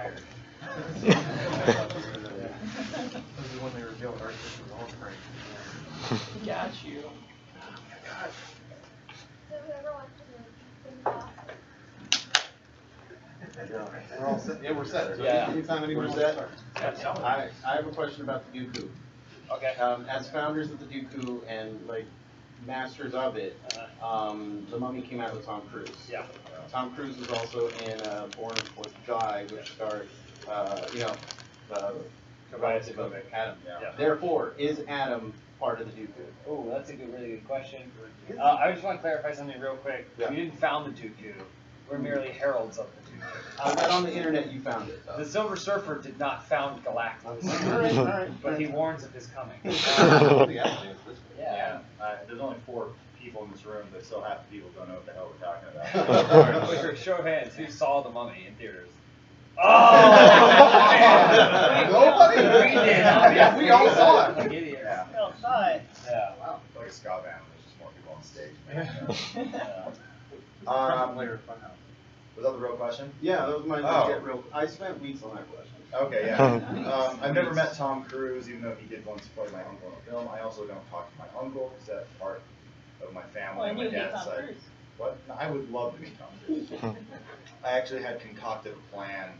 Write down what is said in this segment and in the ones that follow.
fired. This is when they revealed RTX was all crank. Got you. We're all set. Yeah, we're set. So Yeah. anytime anyone set. Yeah, I have a question about the Dooku. Okay. As founders of the Dooku and like masters of it, the Mummy came out with Tom Cruise. Yeah. Tom Cruise was also in Born with Guy, which starred, Kovic. Adam. Yeah. Therefore, is Adam part of the Dooku? Oh, that's a really good question. I just want to clarify something real quick. Yeah. We didn't found the Dooku. We're merely heralds of the Dooku. Not on the internet. You found it. The Silver Surfer did not found Galactus. All right. But he warns of his coming. Yeah. There's only 4 people in this room, but still half the people don't know what the hell we're talking about. Quick, show of hands, who saw the Mummy in theaters? Oh! Nobody? We did. Yeah, we all saw it. Like idiots. Yeah. We all saw it. Yeah. Wow. Like a ska band, there's just more people on stage. Yeah. Later, Funhaus. Was that the real question? Yeah, that was my legit real. I spent weeks on that question. Okay, yeah. I've never met Tom Cruise, even though he did once play my uncle in a film. I also don't talk to my uncle, because that's part of my family Well, on my you meet dad's Tom side. Cruise. What? No, I would love to meet Tom Cruise. I actually had concocted a plan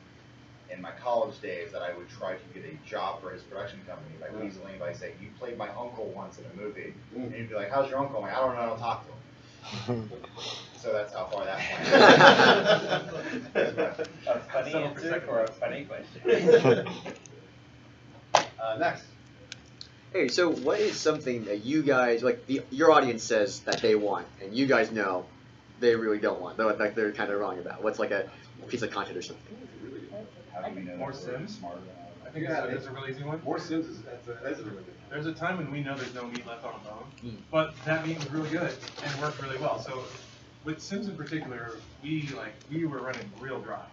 in my college days that I would try to get a job for his production company by weaseling by saying, you played my uncle once in a movie. And he'd be like, how's your uncle? I'm like, I don't know, I don't talk to him. So that's how far that plan is. A funny answer for a funny question. Next. Hey, so what is something that you guys, like, your audience says that they want, and you guys know they really don't want, like they're kind of wrong about? What's like a piece of content or something? How do we know More that we're Sims? smarter than I think that's a really easy one. More Sims is that's a really good. There's a time when we know there's no meat left on a bone, but that meat was really good and worked really well. So with Sims in particular, we were running real dry.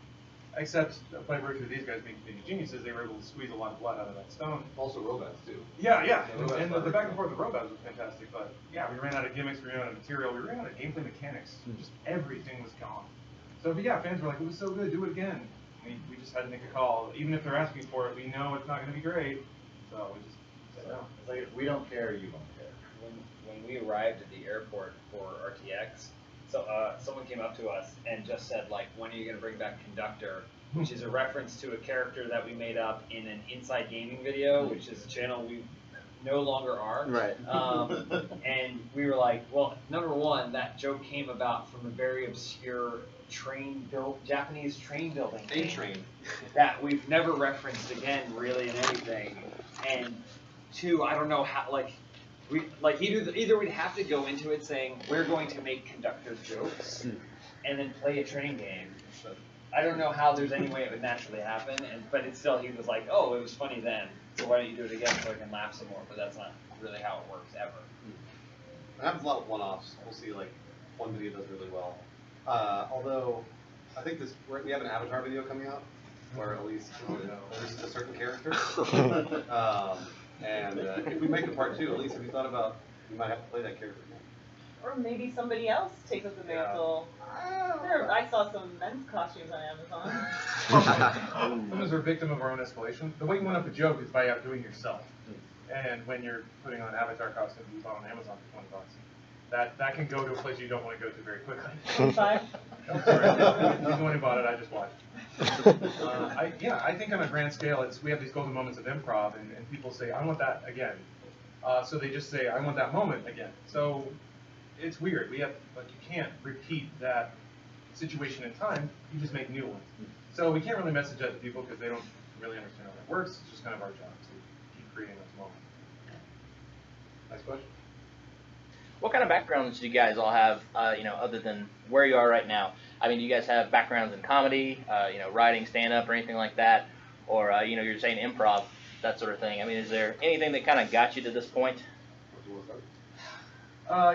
Except by virtue of these guys being geniuses, they were able to squeeze a lot of blood out of that stone. Also robots too. Yeah. And the back and forth of robots was fantastic, but yeah, we ran out of gimmicks, we ran out of material, we ran out of gameplay mechanics. Just everything was gone. So but yeah, fans were like, it was so good, do it again. We just had to make a call. Even if they're asking for it, we know it's not going to be great. So we just said no. It's like, if we don't care, you don't care. When we arrived at the airport for RTX, so someone came up to us and just said, like, when are you going to bring back Conductor, which is a reference to a character that we made up in an Inside Gaming video, which is a channel we no longer are. Right. And we were like, well, number one, that joke came about from a very obscure Japanese train building A-Train. that we've never referenced again really in anything. And two, I don't know how, either we'd have to go into it saying we're going to make Conductor jokes and then play a train game. I don't know how there's any way it would naturally happen, but it's still, he was like, oh, it was funny then, so why don't you do it again so I can laugh some more? But that's not really how it works ever. It happens a lot with one-offs. We'll see like one video does really well. Although I think we have an Avatar video coming out where Elise is a certain character. And if we make a part 2, Elise, have you thought about you might have to play that character again? Or maybe somebody else takes up the mantle. I saw some men's costumes on Amazon. Sometimes we're a victim of our own escalation. The way you win up a joke is by outdoing yourself. And when you're putting on an Avatar costume you bought on Amazon for $20, that can go to a place you don't want to go to very quickly. 25. I'm sorry. He's the one who bought it. I just watched. I think on a grand scale, we have these golden moments of improv, and people say, I want that again. So they just say, I want that moment again. So it's weird. You can't repeat that situation in time. You just make new ones. So we can't really message that to people because they don't really understand how that works. It's just kind of our job to keep creating those moments. Next question. What kind of backgrounds do you guys all have, other than where you are right now? I mean, do you guys have backgrounds in comedy, writing, stand-up, or anything like that? Or, you're saying improv, that sort of thing. I mean, is there anything that kind of got you to this point?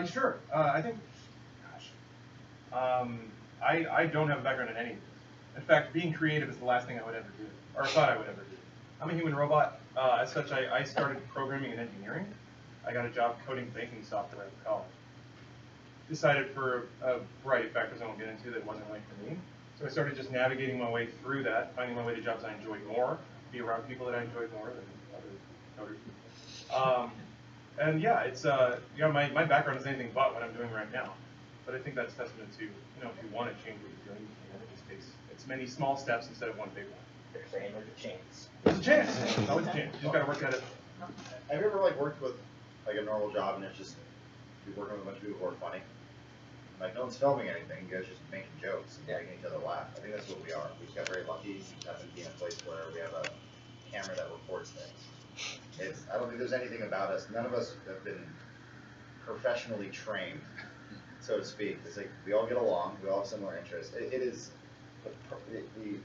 Sure. I think, I don't have a background in any of this. In fact, being creative is the last thing I would ever do, or thought I would ever do. I'm a human robot. As such, I started programming and engineering. I got a job coding banking software at college. Decided for a variety of factors I won't get into that it wasn't right for me. So I started just navigating my way through that, finding my way to jobs I enjoyed more, be around people that I enjoyed more than other people. And yeah, it's my background is anything but what I'm doing right now. But I think that's testament to, if you want to change what you're doing, it just takes many small steps instead of one big one. They're saying there's a chance. There's a chance. There's always a chance. You just got to work at it. Have you ever worked with a normal job and it's just you're working with a bunch of people who are funny? No one's filming anything. You guys just making jokes and making each other laugh. I think that's what we are. We just got very lucky. We happen to be in a place where we have a camera that records things. I don't think there's anything about us. None of us have been professionally trained, so to speak. It's we all get along. We all have similar interests. It is the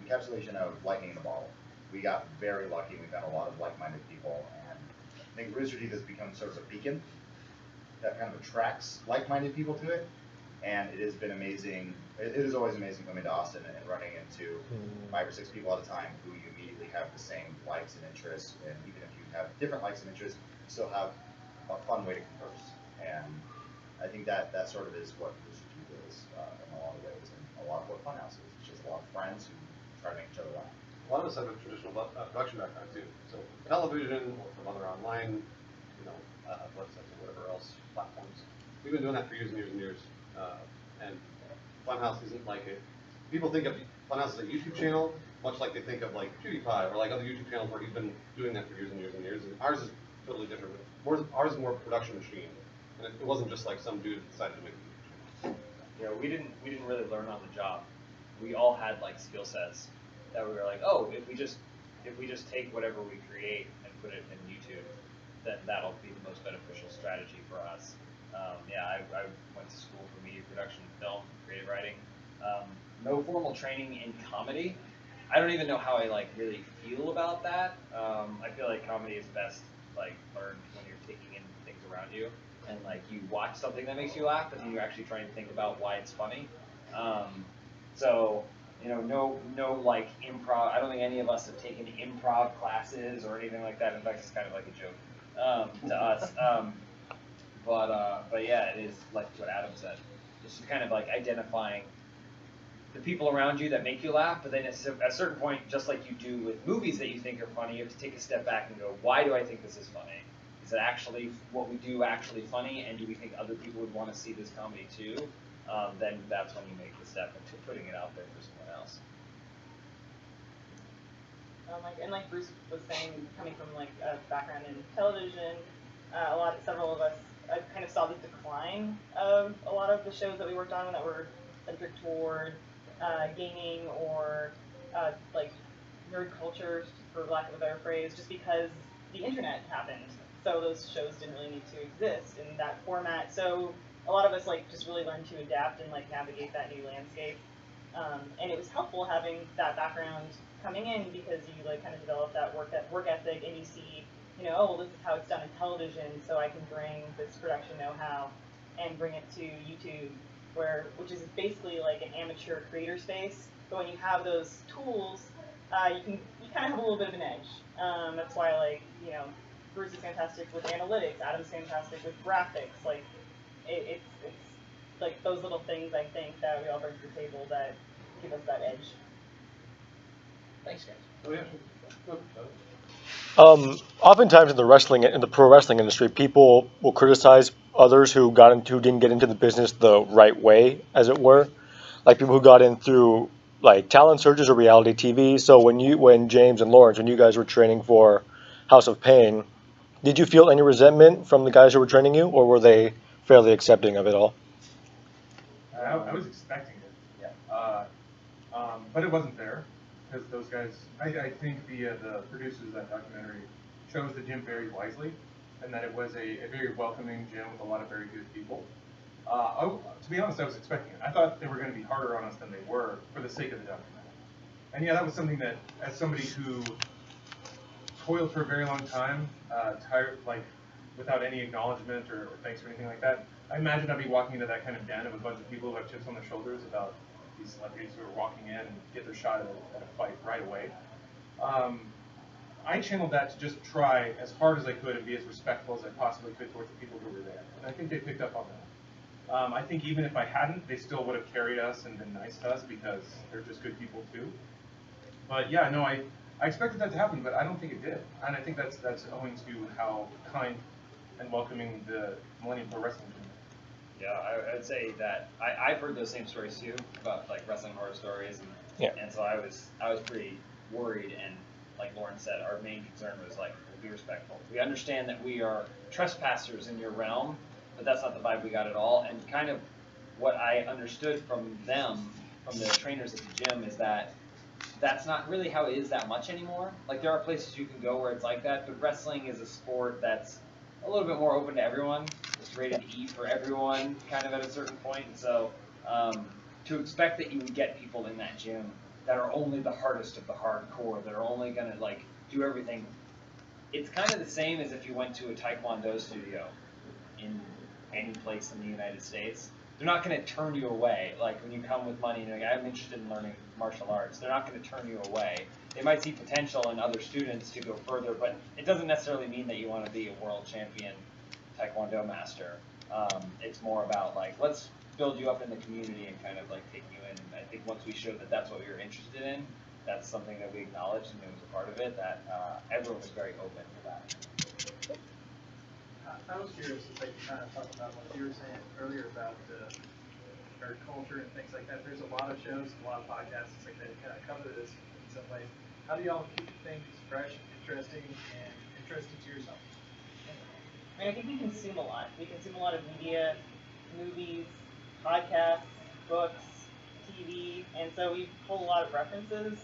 encapsulation of lightning in the bottle. We got very lucky. We found a lot of like-minded people, and I think Rooster Teeth has become sort of a beacon that kind of attracts like-minded people to it. And it has been amazing. It is always amazing coming to Austin and running into 5 or 6 people at a time who you immediately have the same likes and interests. And even if you have different likes and interests, you still have a fun way to converse. And I think that sort of is what Rooster Teeth is in a lot of ways, and a lot of what Funhaus is. It's just a lot of friends who try to make each other laugh. A lot of us have a traditional production background too. So television or from other online, websites or whatever else platforms. We've been doing that for years and years and years. And Funhaus isn't like it. People think of Funhaus as a YouTube channel, much like they think of PewDiePie or other YouTube channels where he's been doing that for years and years and years. And ours is totally different. Ours is more a production machine, and it wasn't just some dude decided to make a YouTube channel. We didn't really learn on the job. We all had skill sets that we were if we just take whatever we create and put it in YouTube, then that'll be the most beneficial strategy for us. I went to school for media production, film, creative writing. No formal training in comedy. I don't even know how I really feel about that. I feel like comedy is best learned when you're taking in things around you, and you watch something that makes you laugh, but then you actually try and think about why it's funny. So no improv. I don't think any of us have taken improv classes or anything like that. In fact, it's kind of like a joke to us. But yeah, it is like what Adam said. Just kind of identifying the people around you that make you laugh, but then at a certain point, just like you do with movies that you think are funny, you have to take a step back and go, why do I think this is funny? Is it actually what we do actually funny, and do we think other people would want to see this comedy too? Then that's when you make the step into putting it out there for someone else. And like Bruce was saying, coming from a background in television, several of us kind of saw the decline of a lot of the shows that we worked on that were centric toward gaming or nerd culture, for lack of a better phrase, just because the internet happened. So those shows didn't really need to exist in that format. So a lot of us just really learned to adapt and navigate that new landscape. And it was helpful having that background coming in because you kind of develop that work ethic, and you see, this is how it's done in television, so I can bring this production know-how and bring it to YouTube, which is basically an amateur creator space. But when you have those tools, you kind of have a little bit of an edge. That's why Bruce is fantastic with analytics, Adam's fantastic with graphics. It's those little things I think that we all bring to the table that give us that edge. Thanks, guys. Oh yeah. Oftentimes in the pro wrestling industry, people will criticize others who didn't get into the business the right way, as it were, like people who got in through talent searches or reality TV. So when James and Lawrence, when you guys were training for House of Pain, did you feel any resentment from the guys who were training you, or were they fairly accepting of it all? I was expecting it. Yeah. But it wasn't there. Because those guys, I think the producers of that documentary chose the gym very wisely, and that it was a very welcoming gym with a lot of very good people. To be honest, I was expecting it. I thought they were going to be harder on us than they were for the sake of the documentary. And yeah, that was something that, as somebody who toiled for a very long time, tired, without any acknowledgement or thanks or anything like that, I imagine I'd be walking into that kind of den of a bunch of people who have chips on their shoulders about these celebrities who are walking in and get their shot at a fight right away. I channeled that to just try as hard as I could and be as respectful as I possibly could towards the people who were there. And I think they picked up on that. I think even if I hadn't, they still would have carried us and been nice to us because they're just good people too. But yeah, no, I expected that to happen, but I don't think it did. And I think that's owing to how kind and welcoming the Millennium Pro Wrestling team is. Yeah, I'd say that I've heard those same stories too about like wrestling horror stories, and so I was pretty worried. And like Lauren said, our main concern was like, be respectful. We understand that we are trespassers in your realm, but that's not the vibe we got at all. And kind of what I understood from them, from the trainers at the gym, is that that's not really how it is that much anymore. Like there are places you can go where it's like that, but wrestling is a sport that's a little bit more open to everyone. It's rated E for everyone, kind of at a certain point. And so to expect that you would get people in that gym that are only the hardest of the hardcore, that are only gonna like do everything. It's kind of the same as if you went to a Taekwondo studio in any place in the United States. They're not going to turn you away. Like when you come with money and you're like, I'm interested in learning martial arts, they're not going to turn you away. They might see potential in other students to go further, but it doesn't necessarily mean that you want to be a world champion Taekwondo master. It's more about like, let's build you up in the community and kind of like take you in. And I think once we showed that that's what we were interested in, that's something that we acknowledged and it was a part of it, that everyone was very open to that. I was curious, it's like you kind of talked about what you were saying earlier about nerd culture and things like that. There's a lot of shows, a lot of podcasts that kind of cover this in some ways. How do y'all keep things fresh, interesting, and interesting to yourself? I mean, I think we consume a lot. We consume a lot of media, movies, podcasts, books, TV, and so we pull a lot of references.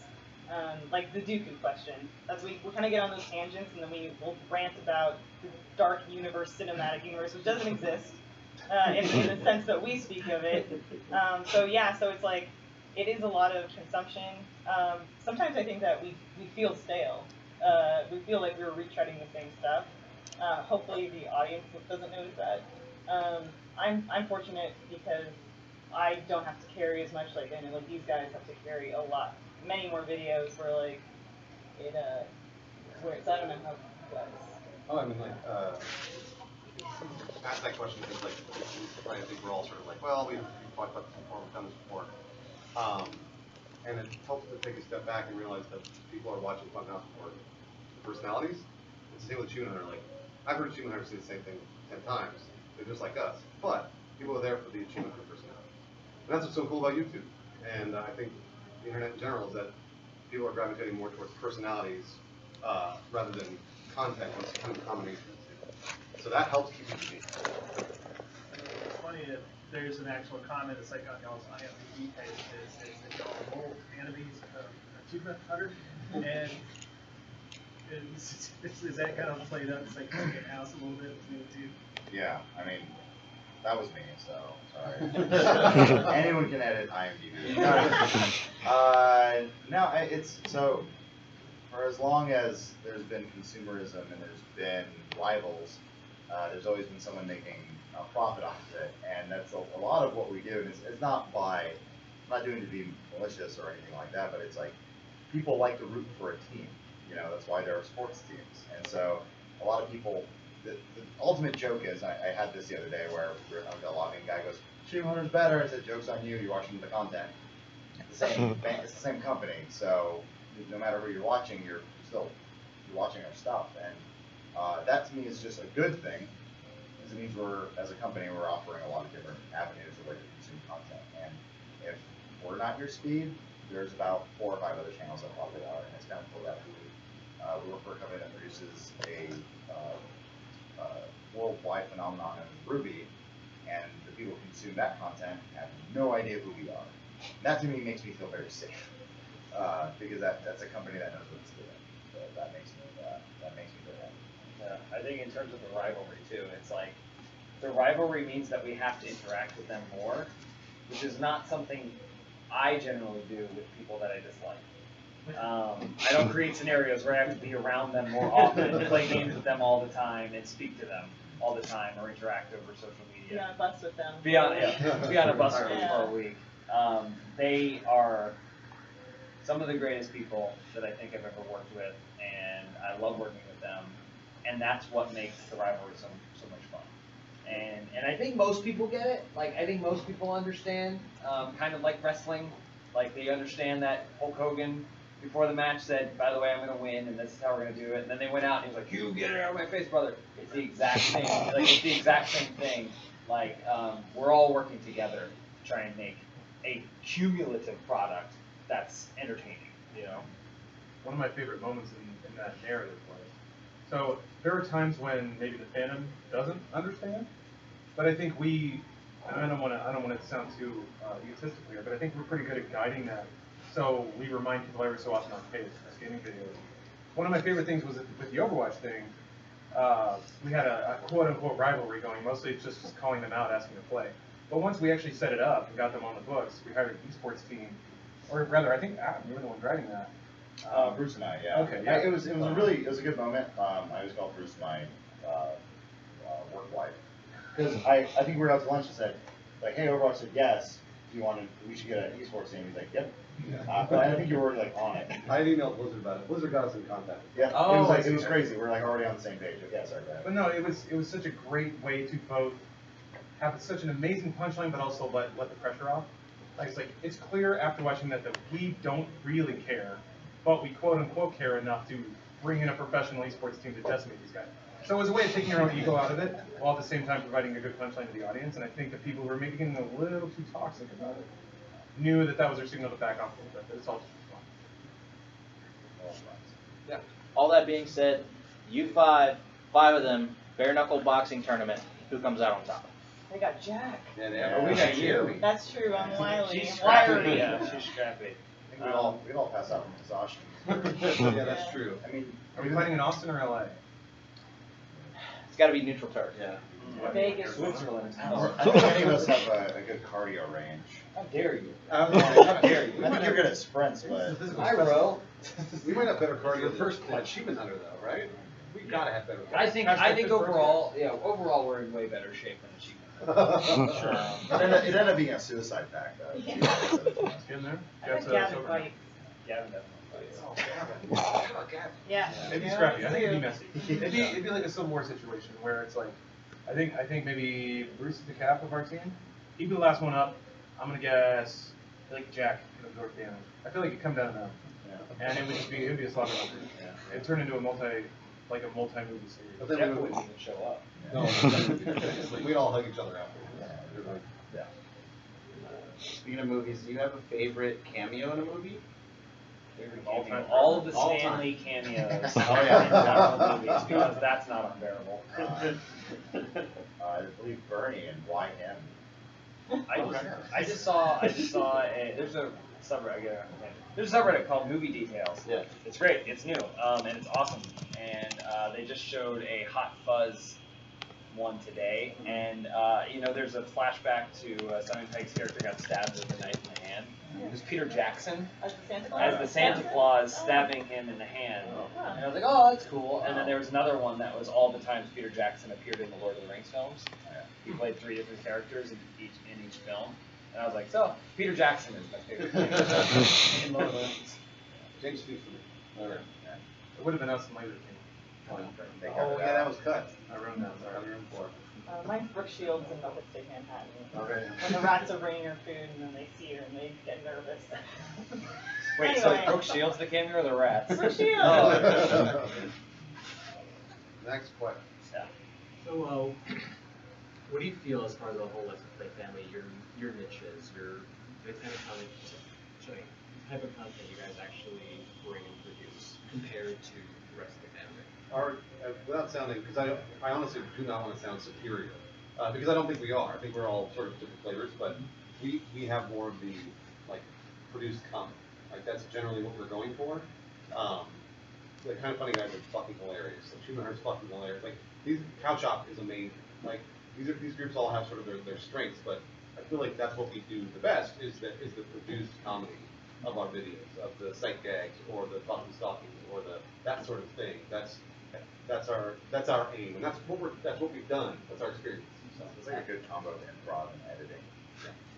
Like the Dooku question. We kind of get on those tangents and then we'll rant about the dark universe, cinematic universe, which doesn't exist in the sense that we speak of it. So it's like, it is a lot of consumption. Sometimes I think that we feel stale. We feel like we're retreading the same stuff. Hopefully the audience doesn't notice that. I'm fortunate because I don't have to carry as much, like I know like these guys have to carry a lot. Many more videos where like where it's, I don't know how you guys. Oh, I mean, like, ask that question because, like, I think we're all sort of like, well, we've talked about this before, we've done this before. And it helps to take a step back and realize that people are watching Funhaus for the personalities. It's the same with Achievement Hunter. Like, I've heard Achievement Hunter say the same thing 10 times. They're just like us. But people are there for the Achievement Hunter personality. And that's what's so cool about YouTube. And I think the internet in general is that people are gravitating more towards personalities rather than content, what's kind of a combination of the two. So that helps keep it unique. It's funny that there's an actual comment that's like on y'all's IMDb page that y'all are both enemies of Achievement Hunter, and is that kind of played up? It's like in house a little bit between the two. Yeah, I mean, that was me, so sorry. Anyone can edit IMDb. No, it's so. For as long as there's been consumerism and there's been rivals, there's always been someone making a profit off of it, and that's a lot of what we do. And it's not I'm not doing it to be malicious or anything like that, but it's like people like to root for a team. You know, that's why there are sports teams. And so a lot of people, the ultimate joke is, I had this the other day where the logging guy goes, Achievement Hunter's better. I said, joke's on you. You're watching the content. It's the same company, so no matter who you're watching, you're watching our stuff, and that to me is just a good thing, because it means as a company, we're offering a lot of different avenues of way to consume content. And if we're not your speed, there's about 4 or 5 other channels that probably are, and it's kind of cool that we work for a company that produces a worldwide phenomenon of Ruby, and the people who consume that content have no idea who we are. That to me makes me feel very safe. Because that's a company that knows what it's doing. So that makes me very happy. Yeah, I think in terms of the rivalry too, it's like the rivalry means that we have to interact with them more, which is not something I generally do with people that I dislike. I don't create scenarios where I have to be around them more often, play games with them all the time, and speak to them all the time, or interact over social media. Be on a bus with them. Be on a bus for a week. They are some of the greatest people that I think I've ever worked with, and I love working with them, and that's what makes the rivalry so much fun. And I think most people get it. Like, I think most people understand, kind of like wrestling. Like, they understand that Hulk Hogan, before the match, said, by the way, I'm going to win, and this is how we're going to do it. And then they went out, and he was like, you get it out of my face, brother. It's the exact same. Like, it's the exact same thing. Like, we're all working together to try and make a cumulative product that's entertaining, you know? One of my favorite moments in that narrative was, so there are times when maybe the fandom doesn't understand, but I think we, and I don't want to sound too egotistical here, but I think we're pretty good at guiding that. So we remind people every so often on page, gaming videos. One of my favorite things was with the Overwatch thing. We had a quote-unquote rivalry going. Mostly it's just calling them out, asking to play. But once we actually set it up and got them on the books, we hired an esports team, or rather, I think Adam, you were the one driving that. Bruce and I, yeah. Okay, yeah. It was a good moment. I always call Bruce my work wife, because I think we were out to lunch and said, like, hey, Overwatch said yes. Do you want to? We should get an esports team. He's like, yep. But I think you were already like on it. I had emailed Blizzard about it. Blizzard got us in contact. Yeah. Oh, it was crazy. We're like already on the same page. Like, yeah, sorry, go ahead. But no, it was such a great way to both have such an amazing punchline, but also let the pressure off. Like it's clear after watching that we don't really care, but we quote unquote care enough to bring in a professional esports team to decimate these guys. So it was a way of taking your own ego out of it, while at the same time providing a good punchline to the audience. And I think the people who were maybe getting a little too toxic about it knew that was their signal to back off a little bit. But it's all just fun. Yeah. All that being said, you five of them, bare knuckle boxing tournament. Who comes out on top? They got Jack. Yeah, they Yeah, have. we got you. That's true. I'm wily. She's Wiry. scrappy. Yeah, she's scrappy. I think we'd all pass out from exhaustion. Yeah, that's true. I mean, Are we fighting in Austin or LA? It's got to be neutral turf. Yeah. Vegas. Switzerland. I don't think any of us have a good cardio range. How dare you? How dare you? I think you're good at sprints, but I row. We might have better cardio first than Achievement Hunter, though, right? We gotta have better. I think overall, overall we're in way better shape than Achievement. Sure. It ended up being a suicide pact, though. Yeah. In there? I bet Gavin fights. Gavin definitely fights. Yeah. It'd be scrappy. I think it'd be messy. It'd be like a Civil War situation where it's like, I think maybe Bruce is the cap of our team. He'd be the last one up. I'm gonna guess like Jack could absorb damage. I feel like it'd come down to them, and it would be a slaughter. Yeah. It'd turn into a multi-movie series. But then Jeff we wouldn't would. even show up. No, we'd all hug each other after. Yeah. Speaking of movies, do you have a favorite cameo in a movie? All of the All Stanley cameos. Oh, yeah. in several movies, because that's not unbearable. I believe Bernie, and why him? I just saw there's a subreddit called Movie Details. Yeah. It's great. It's new. And it's awesome. And they just showed a Hot Fuzz one today, and there's a flashback to Simon Pegg's character got stabbed with a knife in the hand. It was Peter Jackson As the Santa Claus? as the Santa Claus stabbing him in the hand. And I was like, oh, that's cool. And then there was another one that was all the times Peter Jackson appeared in the Lord of the Rings films. He played 3 different characters in each film. And I was like, so, Peter Jackson is my favorite character in Lord of the Rings. James speaks for me. Okay. It would have been us in Laser King. Oh, yeah, that was cut. I ruined that. Sorry, Sorry. room 4. Mine's Brooke Shields in Muppet Take Manhattan. Okay. When the rats are bringing her food and then they see her and they get nervous. Wait, so Anyway. Brooke Shields the cameo or the rats? Brooke Shields! Oh. Next question. So, what do you feel as far as the whole Let's Play family, your niches, the kind of content, sorry, the type of content you guys actually bring and produce compared to the rest of the family? Without sounding, because I honestly do not want to sound superior, because I don't think we are. I think we're all sort of different flavors, but we have more of the like produced content. Like that's generally what we're going for. The kind of funny guys are fucking hilarious. Like Human Heart's fucking hilarious. Like Couch Op is amazing. Like these groups all have sort of their strengths, but I feel like that's what we do the best is the produced comedy of our videos, of the sight gags or the talking stockings or that sort of thing. That's our aim, and that's what we've done. That's our experience. So It's like a good combo of improv and editing.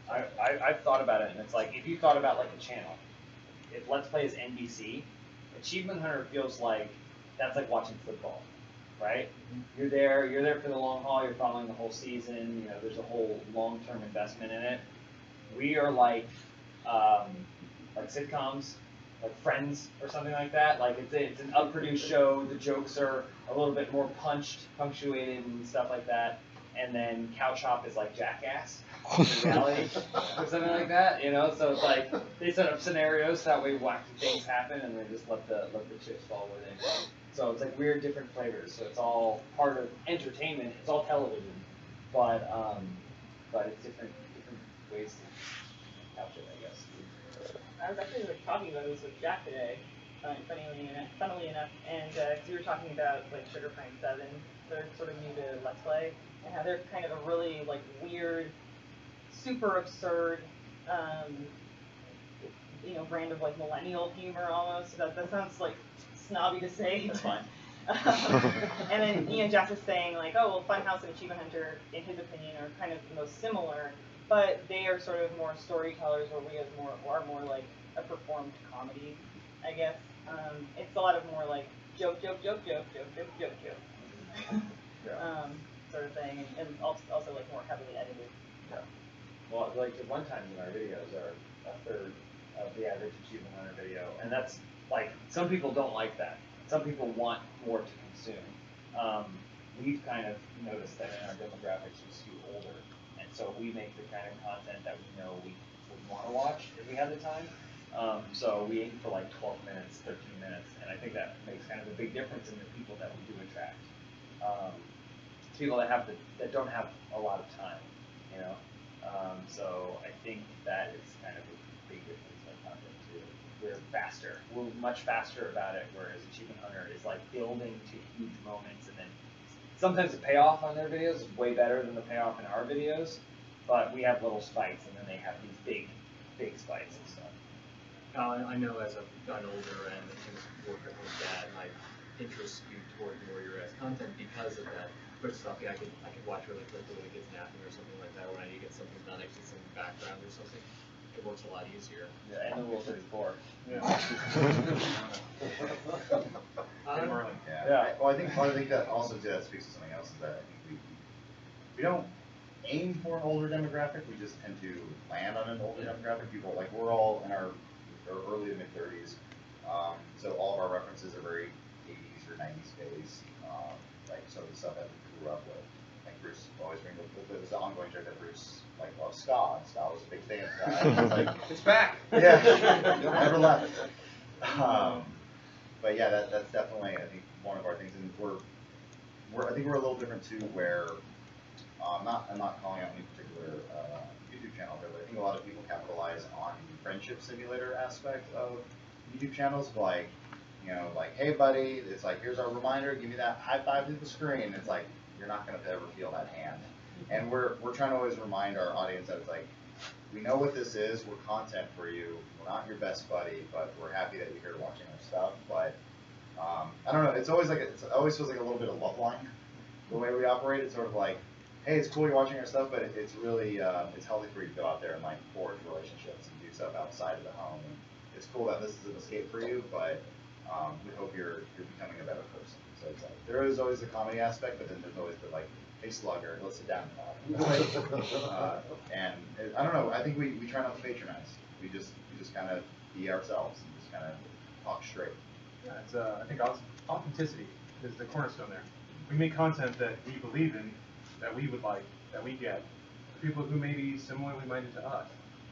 I've thought about it, and it's like, if you thought about like a channel, if Let's Play is NBC, Achievement Hunter feels like, that's like watching football. right? You're there for the long haul. You're following the whole season. You know, there's a whole long-term investment in it. We are like sitcoms, like Friends or something like that. Like it's an up-produced show. The jokes are a little bit more punctuated and stuff like that. And then Couch Hop is like Jackass in reality or something like that, you know. So it's like they set up scenarios that way wacky things happen, and they just let the chips fall where they go. So it's like weird, different flavors. So it's all part of entertainment. It's all television, but it's different ways to couch it, I guess. I was actually like talking about this with Jack today, funnily enough, and because we were talking about like Sugar Pine 7, they're sort of new to Let's Play, and how they're kind of a really like weird, super absurd, you know, brand of like millennial humor almost. That sounds like snobby to say, it's fun. And then, you know, Jack was saying like, oh well, Funhaus and Achievement Hunter, in his opinion, are kind of the most similar. But they are sort of more storytellers, where we are more like a performed comedy, I guess. It's a lot of more like joke, sort of thing, and also like more heavily edited. Yeah. Well, like the run times in our videos are a third of the average Achievement Hunter video, and that's like some people don't like that. Some people want more to consume. We've kind of noticed that in our demographics we skew older. So we make the kind of content that we know we would want to watch if we had the time. So we aim for like 12 minutes, 13 minutes, and I think that makes kind of a big difference in the people that we do attract. People that don't have a lot of time, you know. So I think that is kind of a big difference in our content too. We're faster. We're much faster about it, whereas Achievement Hunter is like building to huge moments, and then sometimes the payoff on their videos is way better than the payoff in our videos, but we have little spikes, and then they have these big spikes and stuff. I know as I've gotten older and worked with my dad, my interest skewed toward more your guys' content because of that quick stuff. Yeah, I could watch really quickly when it gets napping or something like that, or when I need to get something done, I see some background or something. It works a lot easier. Yeah, and the Rule 34. Yeah. Yeah. Well, I think that also that speaks to something else, is that I think we don't aim for an older demographic. We just tend to land on an older demographic. People like we're all in our early to mid 30s, so all of our references are very 80s or 90s based. Like some of the stuff that we grew up with. Like Bruce always brings up the ongoing joke that Bruce like loves ska. Ska was a big fan of that. It's like It's back. Yeah, never left. But yeah, that's definitely I think one of our things, and I think we're a little different too. Where I'm not calling out any particular YouTube channel, but I think a lot of people capitalize on the friendship simulator aspect of YouTube channels, like like hey buddy, it's like here's our reminder, give me that high five to the screen. It's like you're not gonna ever feel that hand, and we're trying to always remind our audience that it's like, we know what this is. We're content for you. We're not your best buddy, but we're happy that you're here watching our stuff. But I don't know. It always feels like a little bit of love line the way we operate. It's sort of like, hey, it's cool you're watching our stuff, but it's really it's healthy for you to go out there and like forge relationships and do stuff outside of the home. And it's cool that this is an escape for you, but we hope you're becoming a better person. So it's like there is always the comedy aspect, but then there's always the like, hey slugger, let's sit down and talk. And I don't know. I think we try not to patronize. We just kind of be ourselves and just kind of talk straight. Yeah, it's I think authenticity is the cornerstone there. We make content that we believe in, that we would like, that we get, for people who may be similarly minded to us.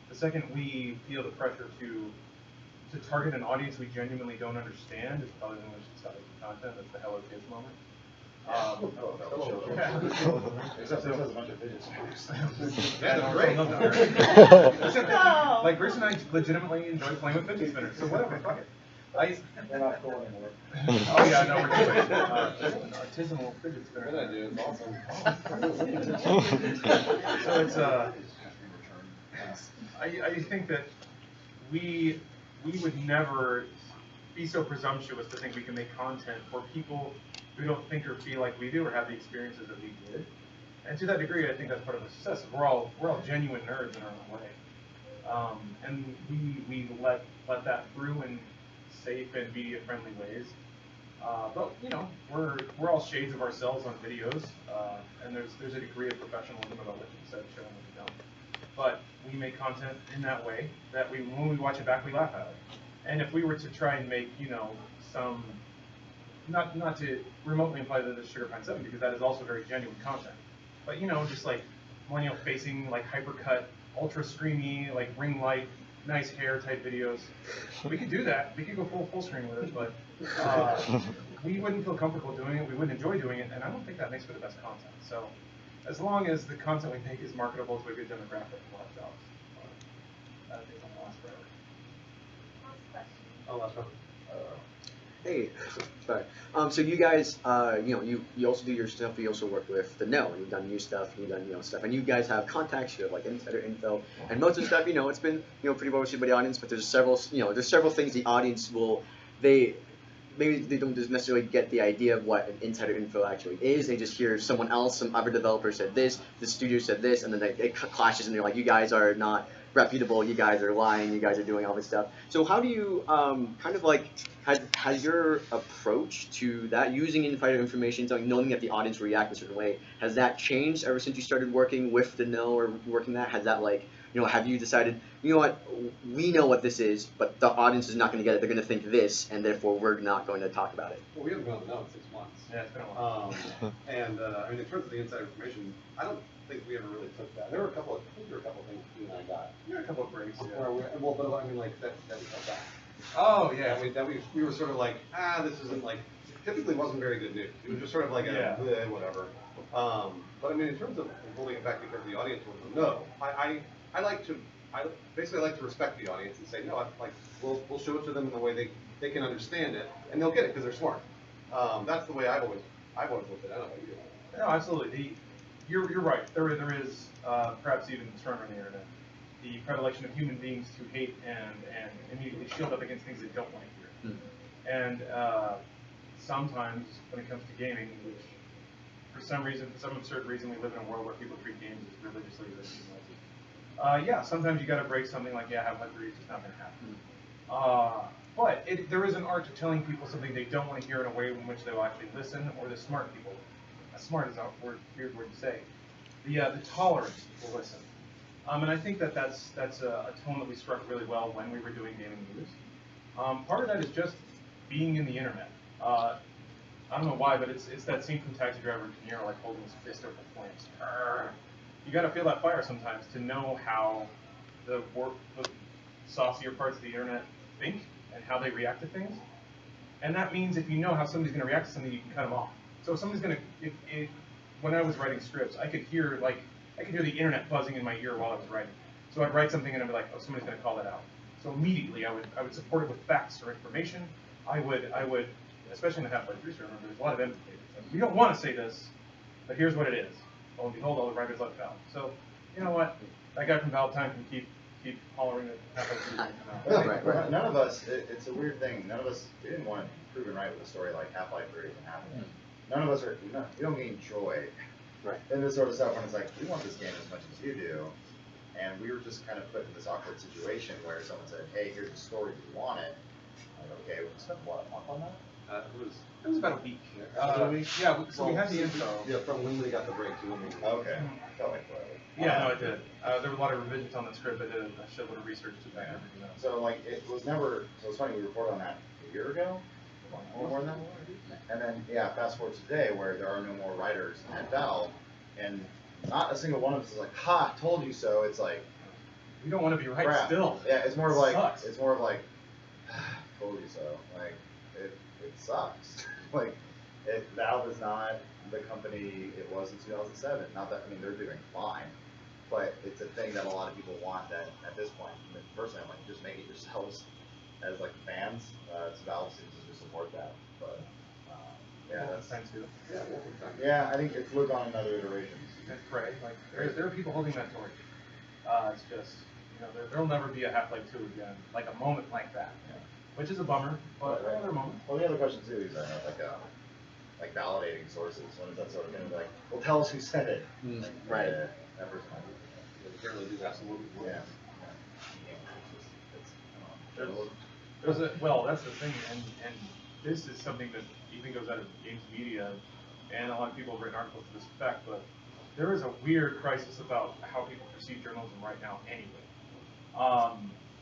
The second we feel the pressure to target an audience we genuinely don't understand is probably when we should stop making content. That's the Hello Kids moment. Except there's a bunch of fidget spinners. Yeah, they're great. Except that, like Bruce and I legitimately enjoy playing with fidget spinners, so whatever, fuck it. They're not cool anymore. Oh yeah, no, we're doing an artisanal fidget spinner. Good idea, it's awesome. So it's I think that we would never be so presumptuous to think we can make content for people who don't think or feel like we do or have the experiences that we did. And to that degree, I think that's part of the success. We're all genuine nerds in our own way, and we let that through in safe and media friendly ways. But you know, we're all shades of ourselves on videos, and there's a degree of professionalism about what you said, showing what you don't. But we make content in that way that when we watch it back, we laugh at it. And if we were to try and make, you know, some, not to remotely imply that it's Sugar Pine 7, because that is also very genuine content, but you know, just like millennial facing, like hypercut, ultra screamy, like ring light, nice hair type videos. We could do that. We could go full screen with it, but we wouldn't feel comfortable doing it. We wouldn't enjoy doing it, and I don't think that makes for the best content. So, as long as the content we make is marketable to a good demographic, we'll have jobs. I think I'm the last priority. Oh, last one. Hey, sorry. So you guys, you know, you also do your stuff. You also work with the No, and you've done new stuff. You've done stuff, and you guys have contacts. You have like insider info, and most of the stuff, you know, it's been pretty well received by the audience. But there's several things the audience will maybe they don't just necessarily get the idea of what an insider info actually is. They just hear someone else, some other developer said this, the studio said this, and then it clashes, and they're like, you guys are not reputable, you guys are lying, you guys are doing all this stuff. So how do you kind of like, has your approach to that, using insider information, knowing that the audience will react a certain way, has that changed ever since you started working with the No or working that? Has that like, you know, have you decided, you know what, we know what this is, but the audience is not going to get it, they're going to think this, and therefore we're not going to talk about it? Well, we haven't been on the No in 6 months. Yeah, it's been a while. And I mean, in terms of the inside information, I don't think we ever really took that. There were a couple of things you and I got. Yeah, a couple of breaks. Yeah. But I mean, like that we felt back. Oh yeah. That we were sort of like, this isn't like, typically wasn't very good news. It was just sort of like whatever. But I mean, in terms of holding it back because the audience was no, I like to respect the audience and say no. We'll show it to them in the way they can understand it, and they'll get it because they're smart. That's the way I've always looked at it. I don't know what you do. No, absolutely. You're right. There is perhaps even stronger on the internet, the predilection of human beings to hate and immediately shield up against things they don't want to hear. And sometimes when it comes to gaming, which for some absurd reason, we live in a world where people treat games as religiously as yeah, sometimes you got to break something like, Half-Life 3 is just not going to happen. But there is an art to telling people something they don't want to hear in a way in which they'll actually listen, or the smart people. Smart is a weird word to say. The tolerant will listen. And I think that's a tone that we struck really well when we were doing gaming news. Part of that is just being in the internet. I don't know why, but it's that scene from Taxi Driver De Niro, like holding his fist over the flames. You got to feel that fire sometimes to know how the saucier parts of the internet think and how they react to things. And that means if you know how somebody's going to react to something, you can cut them off. So if somebody's going to, when I was writing scripts, I could hear the internet buzzing in my ear while I was writing. So I'd write something and I'd be like, oh, somebody's going to call that out. So immediately I would support it with facts or information. I would, especially in the Half-Life 3 server, there's a lot of indicators. Like, we don't want to say this, but here's what it is. Lo and behold, all the writers left Valve. So, you know what? That guy from Valve Time can keep hollering at Half-Life 3. Right. None of us, it's a weird thing, none of us, we didn't want to prove it right with a story like Half-Life 3 isn't happening. None of us we don't gain joy in this sort of stuff when it's like, we want this game as much as you do. And we were just kind of put in this awkward situation where someone said, hey, here's the story, do you want it? I'm like, okay, we spent what, a month on that? It was about a week. So we had the info. Yeah, from when we got the break to when we. Okay. Felt like forever. Yeah, no, it did. There were a lot of revisions on the script. I did a shitload of research to back everything up. So like, it was never, so it's funny, we reported on that a year ago? More than that? And then, fast forward to today where there are no more writers at Valve, and not a single one of us is like, ha, told you so. It's like, we don't want to be right crap. still. Yeah, it's more of like, sucks. told you so. Like, it sucks. Like, Valve is not the company it was in 2007. Not that, I mean, they're doing fine, but it's a thing that a lot of people want that at this point. Personally, I'm like, just make it yourselves as like fans. Valve seems to support that, but that's time too. Yeah, I think it's look on another iteration. And pray. Like there are people holding that torch. It's just, there'll never be a Half-Life 2 again, like a moment like that. Which is a bummer, but there are other moments. Well, the other question too is like validating sources. When is that sort of going to be like, well, tell us who said it? Right. That person might be. Apparently, do absolutely. Yeah. Well, that's the thing, and this is something that even goes out of games media, and a lot of people have written articles to this effect, but there is a weird crisis about how people perceive journalism right now anyway.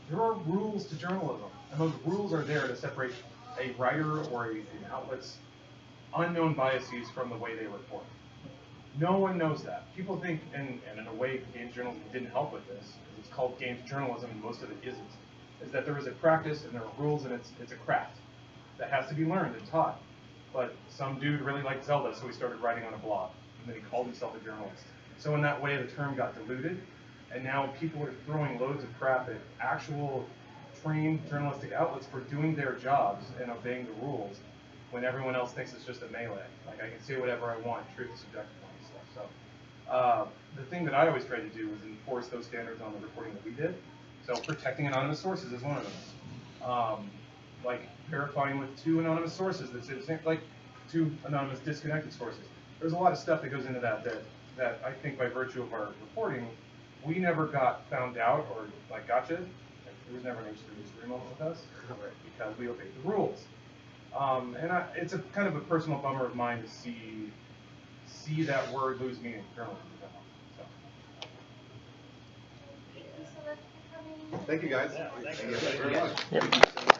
There are rules to journalism, and those rules are there to separate a writer or an outlet's unknown biases from the way they report. No one knows that. People think, and in a way, games journalism didn't help with this, because it's called games journalism, and most of it isn't, is that there is a practice and there are rules, and it's a craft that has to be learned and taught. But some dude really liked Zelda, so he started writing on a blog, and then he called himself a journalist. So in that way, the term got diluted, and now people are throwing loads of crap at actual trained journalistic outlets for doing their jobs and obeying the rules, when everyone else thinks it's just a melee. Like, I can say whatever I want, truth is subjective and stuff. So the thing that I always tried to do was enforce those standards on the reporting that we did. So protecting anonymous sources is one of them. Like verifying with 2 anonymous sources that say the same, like 2 anonymous disconnected sources. There's a lot of stuff that goes into that I think by virtue of our reporting, we never got found out or like gotcha. Like, there was never an H3 moment with us because we obeyed the rules. It's a kind of a personal bummer of mine to see that word lose meaning in journalism. Thank you so much for coming. Thank you guys. Yeah, Thank thank you you. very much. Yep.